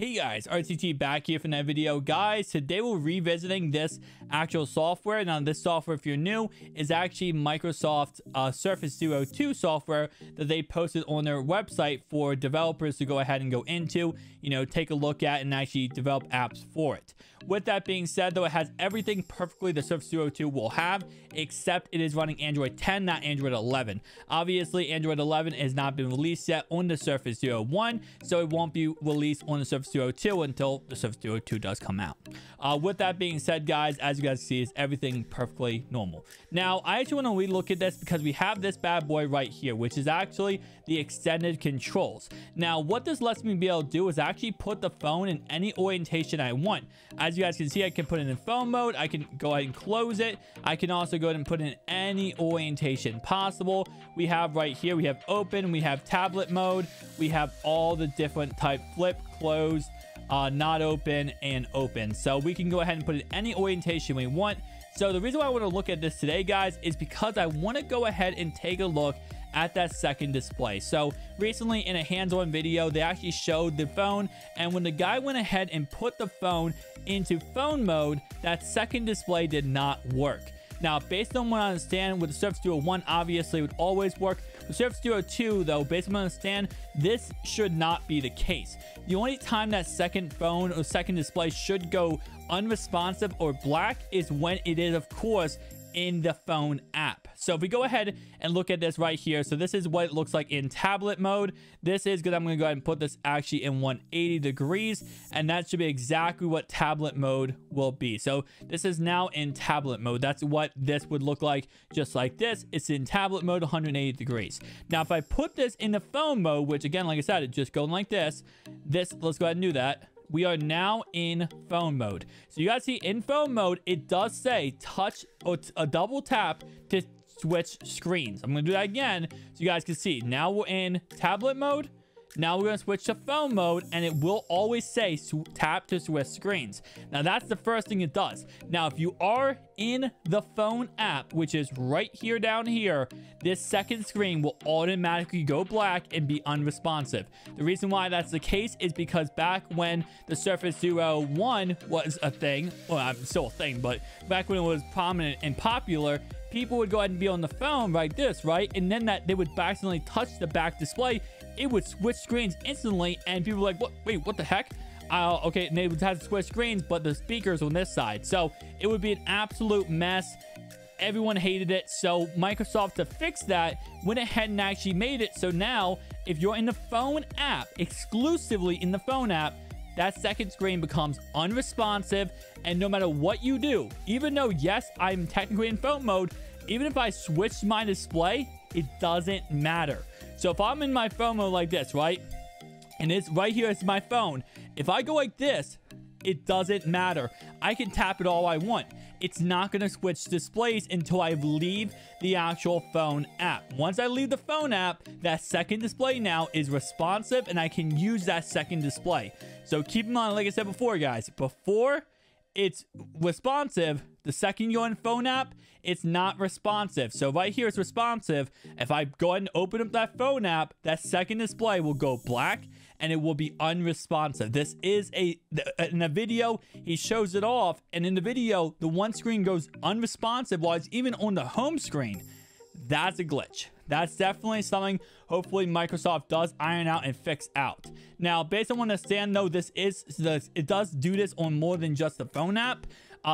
Hey guys, RTT back here for another video. Guys, today we're revisiting this actual software. Now this software, if you're new, is actually Microsoft Surface Duo 2 software that they posted on their website for developers to go ahead and go into, take a look at and actually develop apps for it. With that being said, though, it has everything perfectly the Surface Duo 2 will have, except it is running Android 10, not Android 11. Obviously, Android 11 has not been released yet on the Surface Duo 1, so it won't be released on the Surface Duo 2 until the Surface Duo 2 does come out. With that being said, guys, as you guys see, is everything perfectly normal. Now, I actually want to relook at this because we have this bad boy right here, which is actually the extended controls. Now, what this lets me be able to do is actually put the phone in any orientation I want. As you guys can see, I can put it in phone mode. I can go ahead and close it. I can also go ahead and put it in any orientation possible. We have right here, we have open, we have tablet mode, we have all the different type flip, close, not open, and open. So we can go ahead and put it in any orientation we want. So the reason why I want to look at this today, guys, is because I want to go ahead and take a look at that second display. So recently in a hands-on video, they actually showed the phone, and when the guy went ahead and put the phone into phone mode, that second display did not work. Now, based on what I understand, with the Surface Duo 1, obviously it would always work. The Surface Duo 2, though, based on what I understand, this should not be the case. The only time that second phone or second display should go unresponsive or black is when it is, of course, in the phone app. So if we go ahead and look at this right here, so this is what it looks like in tablet mode. This is good. I'm going to go ahead and put this actually in 180 degrees, and that should be exactly what tablet mode will be. So this is now in tablet mode. That's what this would look like, just like this. It's in tablet mode, 180 degrees. Now, if I put this in the phone mode, which again, like I said, it just going like this, let's go ahead and do that. We are now in phone mode. So you guys see in phone mode, it does say touch or a double tap to switch screens. I'm going to do that again so you guys can see. Now we're in tablet mode. Now we're going to switch to phone mode, and it will always say tap to switch screens. Now that's the first thing it does. Now if you are in the phone app, which is right here down here, this second screen will automatically go black and be unresponsive. The reason why that's the case is because back when the Surface Duo 1 was a thing, well, I'm still a thing, but back when it was prominent and popular, people would go ahead and be on the phone like this, right? And then that they would accidentally touch the back display. It would switch screens instantly, and people were like, what? Wait, what the heck? Okay, and they would have to switch screens, but the speakers on this side. So it would be an absolute mess. Everyone hated it. So Microsoft, to fix that, went ahead and actually made it so now if you're in the phone app, exclusively in the phone app, that second screen becomes unresponsive, and no matter what you do, even though yes, I'm technically in phone mode, even if I switch my display, it doesn't matter. So if I'm in my phone mode like this, right, and it's right here, it's my phone, if I go like this, it doesn't matter. I can tap it all I want. It's not going to switch displays until I leave the actual phone app. Once I leave the phone app, that second display now is responsive, and I can use that second display. So keep in mind, like I said before, guys, before it's responsive, the second you're in phone app, it's not responsive. So right here it's responsive. If I go ahead and open up that phone app, that second display will go black and it will be unresponsive. This is in a video, he shows it off, and in the video, the one screen goes unresponsive while it's even on the home screen. That's a glitch. That's definitely something hopefully Microsoft does iron out and fix out. Now, based on what I understand, though, it does do this on more than just the phone app.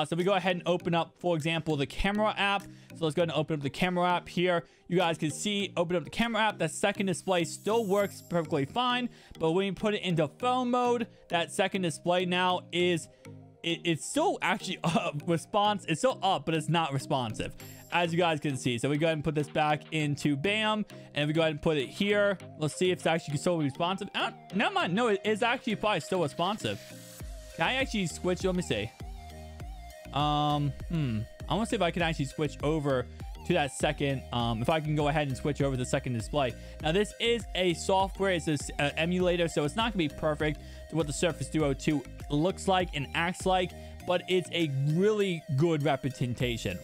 So we go ahead and open up, for example, the camera app. So let's go ahead and open up the camera app here. You guys can see, open up the camera app. That second display still works perfectly fine. But when you put it into phone mode, that second display now is, it's still actually it's still up, but it's not responsive, as you guys can see. So we go ahead and put this back into BAM, and we go ahead and put it here. Let's see if it's actually still responsive. Never mind. No, it is actually probably still responsive. Can I actually switch? Let me see. I want to see if I can actually switch over to that second, if I can go ahead and switch over to the second display. Now this is a software, it's an emulator, so it's not gonna be perfect to what the Surface Duo 2 looks like and acts like, but it's a really good representation.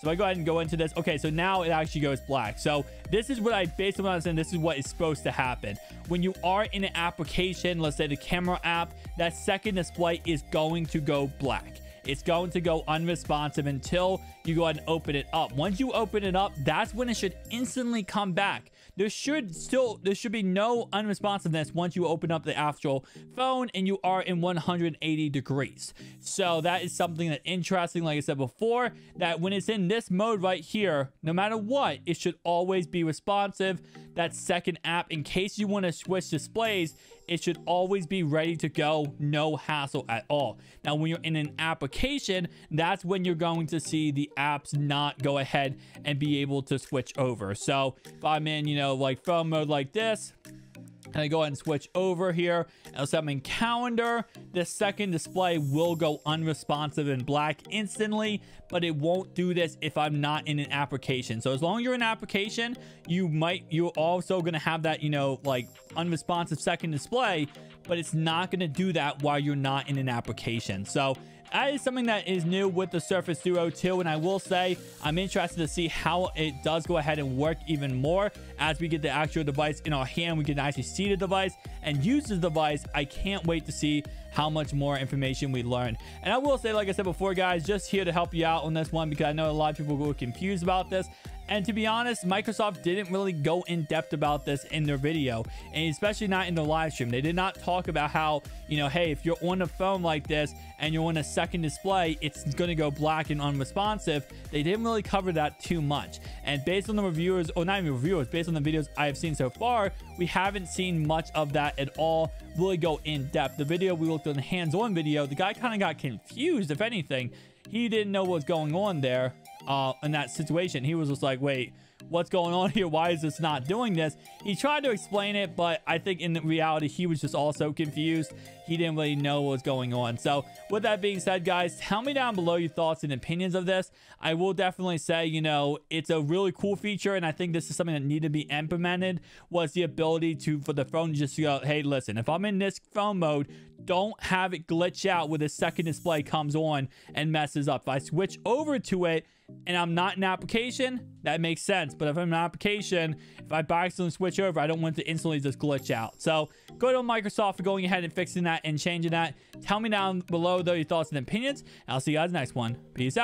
So if I go ahead and go into this, okay, so now it actually goes black. So this is what based on what I'm saying, this is what is supposed to happen. When you are in an application, let's say the camera app, that second display is going to go black. It's going to go unresponsive until you go ahead and open it up. Once you open it up, that's when it should instantly come back. There should be no unresponsiveness once you open up the actual phone and you are in 180 degrees. So that is something that's interesting. Like I said before, that when it's in this mode right here, no matter what, it should always be responsive. That second app, in case you want to switch displays, it should always be ready to go, no hassle at all. Now, when you're in an application, that's when you're going to see the apps not go ahead and be able to switch over. So if I'm in, you know, like phone mode like this, and I go ahead and switch over here, and set my calendar, the second display will go unresponsive in black instantly, but it won't do this if I'm not in an application. So as long as you're in an application, you're also going to have that, you know, like unresponsive second display, but it's not going to do that while you're not in an application. So that is something that is new with the Surface Duo 2, and I will say I'm interested to see how it does go ahead and work even more as we get the actual device in our hand. We can actually see the device and use the device. I can't wait to see how much more information we learn. And I will say, like I said before, guys, just here to help you out on this one, because I know a lot of people were confused about this. And to be honest, Microsoft didn't really go in depth about this in their video, and especially not in the live stream. They did not talk about how, you know, hey, if you're on a phone like this and you're on a second display, it's going to go black and unresponsive. They didn't really cover that too much. And based on the reviewers, or not even reviewers, based on the videos I have seen so far, we haven't seen much of that at all really go in depth. The video we looked on, the hands-on video, the guy kind of got confused. If anything, he didn't know what was going on there in that situation. He was just like, wait, what's going on here? Why is this not doing this? He tried to explain it, but I think in reality, he was just also confused. He didn't really know what was going on. So with that being said, guys, tell me down below your thoughts and opinions of this. I will definitely say, you know, it's a really cool feature, and I think this is something that needed to be implemented, was the ability for the phone just to go, hey, listen, if I'm in this phone mode, don't have it glitch out where the second display comes on and messes up. If I switch over to it and I'm not in application, that makes sense. But if I'm in application, if I by accident switch over, I don't want to instantly just glitch out. So go to Microsoft for going ahead and fixing that and changing that. Tell me down below, though, your thoughts and opinions. I'll see you guys next one. Peace out.